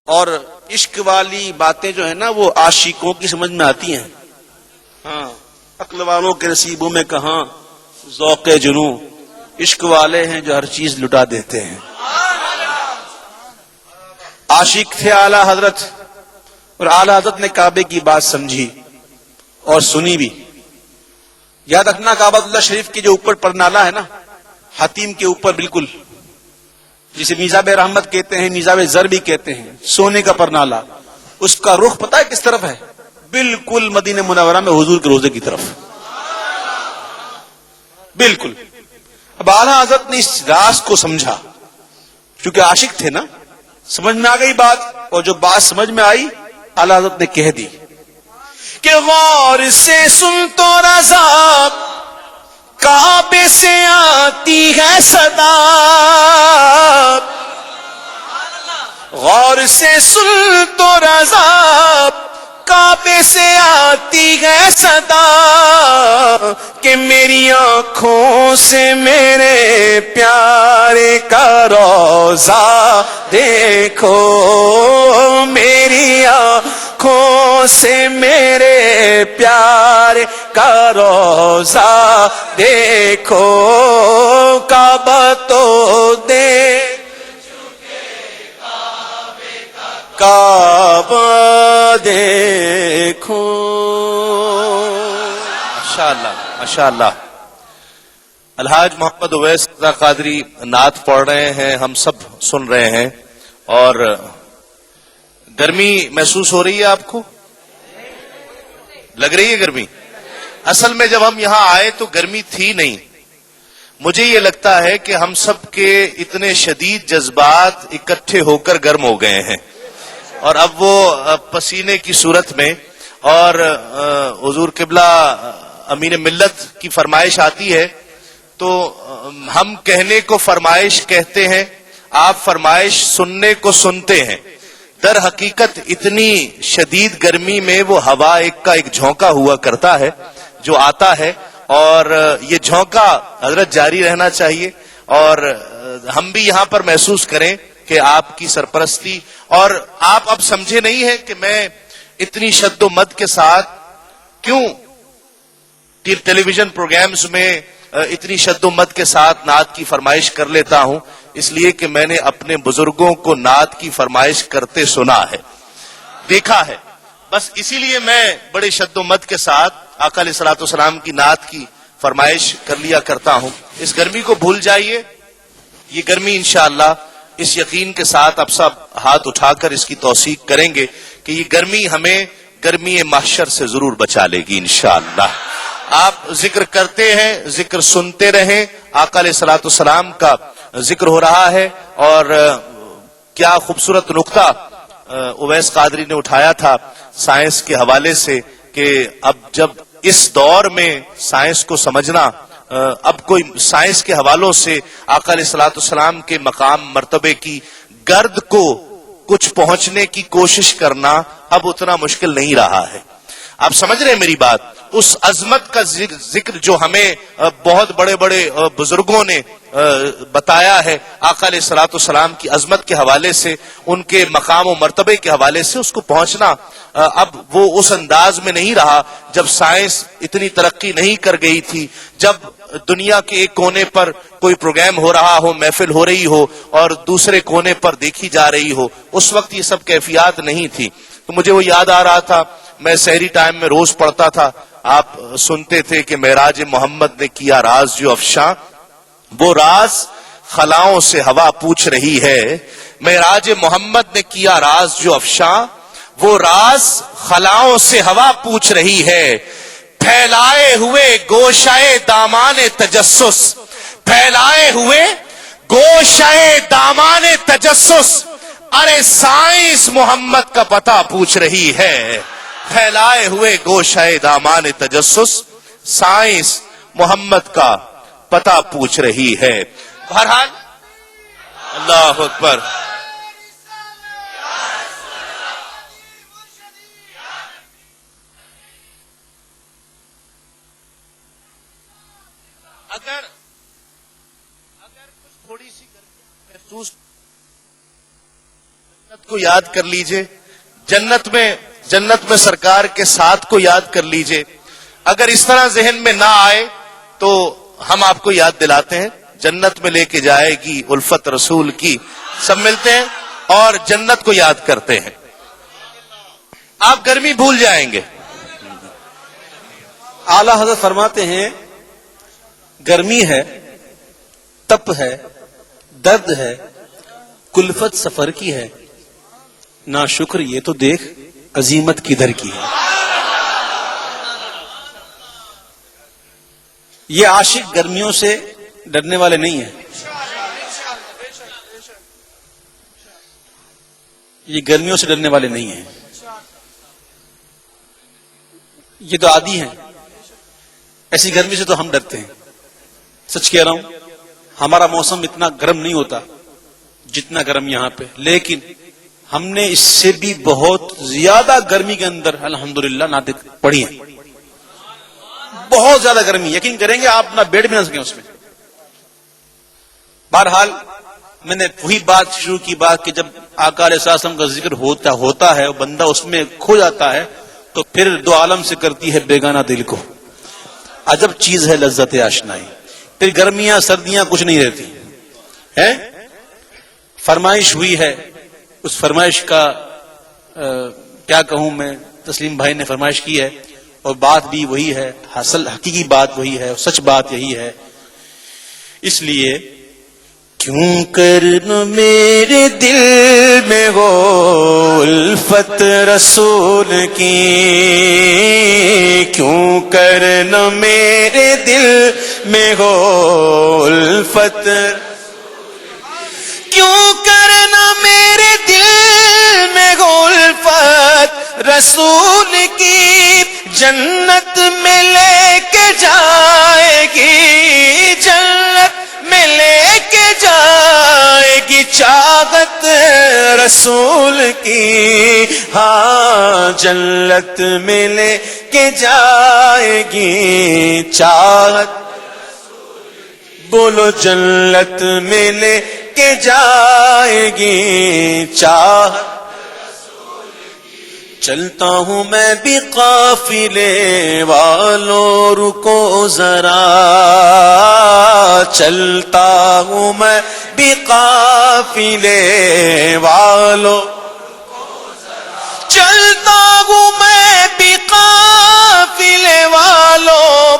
اور عشق والی باتیں جو ہے نا وہ عاشقوں کی سمجھ میں آتی ہیں. ہاں، عقل والوں کے نصیبوں میں کہاں ذوق جنوں، عشق والے ہیں جو ہر چیز لٹا دیتے ہیں. عاشق تھے اعلی حضرت، اور اعلی حضرت نے کعبے کی بات سمجھی اور سنی بھی. یاد رکھنا کعبۃ اللہ شریف کے جو اوپر پرنالا ہے نا، حتیم کے اوپر بالکل، جسے میزاب رحمت کہتے ہیں، میزاب زر بھی کہتے ہیں، سونے کا پرنالا، اس کا رخ پتہ ہے کس طرف ہے؟ بالکل مدینہ منورہ میں حضور کے روضے کی طرف. بالکل. اب اعلیٰ حضرت نے اس راز کو سمجھا، چونکہ عاشق تھے نا، سمجھ میں آ گئی بات، اور جو بات سمجھ میں آئی اعلیٰ حضرت نے کہہ دی کہ غور سے سن تو رضا، کعبے سے آتی ہے صدا، غور سے سن تو رضا، کعبے سے آتی ہے صدا، کہ میری آنکھوں سے میرے پیارے کا روضہ دیکھو، میری آنکھوں سے میرے پیارے کا روضہ دیکھو، کعبہ تو کعبہ دیکھو. ماشاءاللہ ماشاءاللہ. الحاج محمد اویس رضا قادری نعت پڑھ رہے ہیں، ہم سب سن رہے ہیں. اور گرمی محسوس ہو رہی ہے آپ کو؟ لگ رہی ہے گرمی؟ اصل میں جب ہم یہاں آئے تو گرمی تھی نہیں. مجھے یہ لگتا ہے کہ ہم سب کے اتنے شدید جذبات اکٹھے ہو کر گرم ہو گئے ہیں، اور اب وہ پسینے کی صورت میں. اور حضور قبلہ امین ملت کی فرمائش آتی ہے تو ہم کہنے کو فرمائش کہتے ہیں، آپ فرمائش سننے کو سنتے ہیں. در حقیقت اتنی شدید گرمی میں وہ ہوا ایک جھونکا ہوا کرتا ہے جو آتا ہے، اور یہ جھونکا حضرت جاری رہنا چاہیے. اور ہم بھی یہاں پر محسوس کریں کہ آپ کی سرپرستی، اور آپ اب سمجھے نہیں ہیں کہ میں اتنی شد و مد کے ساتھ کیوں ٹیلی ویژن پروگرامز میں اتنی شد و مد کے ساتھ نعت کی فرمائش کر لیتا ہوں. اس لیے کہ میں نے اپنے بزرگوں کو نعت کی فرمائش کرتے سنا ہے، دیکھا ہے. بس اسی لیے میں بڑے شد و مد کے ساتھ آقا علیہ الصلوۃ والسلام کی نعت کی فرمائش کر لیا کرتا ہوں. اس گرمی کو بھول جائیے. یہ گرمی انشاءاللہ اس یقین کے ساتھ اب سب ہاتھ اٹھا کر اس کی توثیق کریں گے کہ یہ گرمی ہمیں گرمی محشر سے ضرور بچا لے گی انشاءاللہ. آپ ذکر کرتے ہیں، ذکر سنتے رہیں. آقا علیہ الصلوۃ والسلام کا ذکر ہو رہا ہے. اور کیا خوبصورت نقطہ اویس قادری نے اٹھایا تھا سائنس کے حوالے سے، کہ اب جب اس دور میں سائنس کو سمجھنا، اب کوئی سائنس کے حوالوں سے آقا علیہ الصلوۃ والسلام کے مقام مرتبے کی گرد کو کچھ پہنچنے کی کوشش کرنا اب اتنا مشکل نہیں رہا ہے. آپ سمجھ رہے ہیں میری بات؟ اس عظمت کا ذکر جو ہمیں بہت بڑے بڑے بزرگوں نے بتایا ہے آقا علیہ الصلوۃ والسلام کی عظمت کے حوالے سے، ان کے مقام و مرتبے کے حوالے سے، اس کو پہنچنا اب وہ اس انداز میں نہیں رہا جب سائنس اتنی ترقی نہیں کر گئی تھی. جب دنیا کے ایک کونے پر کوئی پروگرام ہو رہا ہو، محفل ہو رہی ہو، اور دوسرے کونے پر دیکھی جا رہی ہو، اس وقت یہ سب کیفیات نہیں تھی. تو مجھے وہ یاد آ رہا تھا، میں سحری ٹائم میں روز پڑھتا تھا، آپ سنتے تھے کہ معراج محمد نے کیا راز جو افشاں، وہ راز خلاؤں سے ہوا پوچھ رہی ہے. معراج محمد نے کیا راز جو افشاں، وہ راز خلاؤں سے ہوا پوچھ رہی ہے. پھیلائے ہوئے گوشائے دامان تجسس، پھیلائے ہوئے گوشائے دامان تجسس، ارے سائنس محمد کا پتہ پوچھ رہی ہے. پھیلائے ہوئے گوشائے دامان تجسس، سائنس محمد کا پتہ پوچھ رہی ہے. بہرحال اللہ اکبر. اگر کچھ تھوڑی سی محسوس کو یاد کر لیجئے، جنت میں سرکار کے ساتھ کو یاد کر لیجئے. اگر اس طرح ذہن میں نہ آئے تو ہم آپ کو یاد دلاتے ہیں، جنت میں لے کے جائے گی الفت رسول کی. سب ملتے ہیں اور جنت کو یاد کرتے ہیں. آپ گرمی بھول جائیں گے. اعلی حضرت فرماتے ہیں گرمی ہے، تپ ہے، درد ہے، کلفت سفر کی ہے، نا شکر یہ تو دیکھ عظیمت کدھر کی ہے. یہ عاشق گرمیوں سے ڈرنے والے نہیں ہیں. یہ گرمیوں سے ڈرنے والے نہیں ہیں، یہ تو عادی ہیں. ایسی گرمی سے تو ہم ڈرتے ہیں. سچ کہہ رہا ہوں، ہمارا موسم اتنا گرم نہیں ہوتا جتنا گرم یہاں پہ، لیکن ہم نے اس سے بھی بہت زیادہ گرمی کے اندر الحمدللہ نعتیں پڑھی ہیں. بہت زیادہ گرمی، یقین کریں گے آپ نہ بیڈ میں نہ سکیں اس میں. بہرحال میں نے وہی بات شروع کی بات کہ جب آقا علیہ السلام کا ذکر ہوتا ہے اور بندہ اس میں کھو جاتا ہے تو پھر دو عالم سے کرتی ہے بیگانہ دل کو. عجب چیز ہے لذت آشنائی. پھر گرمیاں سردیاں کچھ نہیں رہتی ہیں. فرمائش ہوئی ہے، اس فرمائش کا کیا کہوں میں، تسلیم بھائی نے فرمائش کی ہے اور بات بھی وہی ہے، حاصل حقیقی بات وہی ہے اور سچ بات یہی ہے. اس لیے کیوں کرنا میرے دل میں ہو الفت رسول کی، کیوں کرنا میرے دل میں ہو الفت، کیوں کرنا میرے دل میں ہو الفت رسول کی. جنت میں لے کے جائے گی، جنت میں لے کے جائے گی چاہت رسول کی. ہاں جنت میں لے کے جائے گی چاہت، بولو جنت میں لے کے جائے گی چاہت. چلتا ہوں میں بھی قافلے والوں رکو ذرا، چلتا ہوں میں بھی قافلے والوں، چلتا ہوں میں بھی قافلے والوں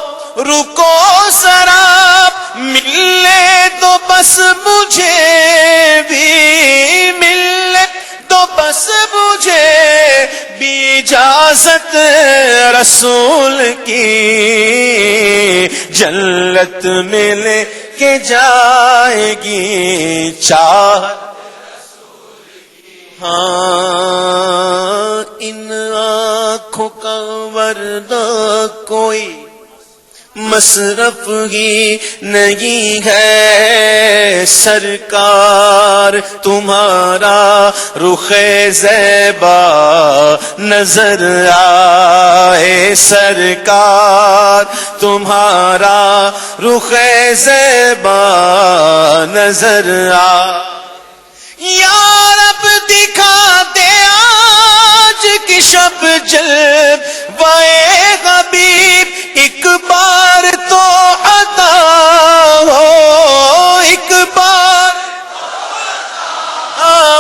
رکو ذرا. ملنے تو بس مجھے بھی، ملنے تو بس مجھے بھی اجازت رسول کی. جنت میں لے کے جائے گی چاہت. ہاں ان آنکھوں کا ورنہ کوئی مصرف ہی نہیں ہے. سرکار تمہارا رخ زیبا نظر آئے، سرکار تمہارا رخ زیبا نظر آئے. یا رب دکھا دے آج کی شب جلوے حبیب، ایک بار تو عطا ہو، ایک بار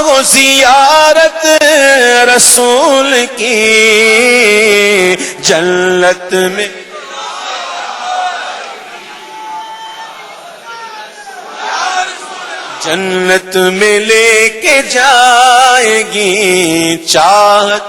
ہو زیارت رسول کی. جنت میں جنت میں لے کے جائے گی چاہت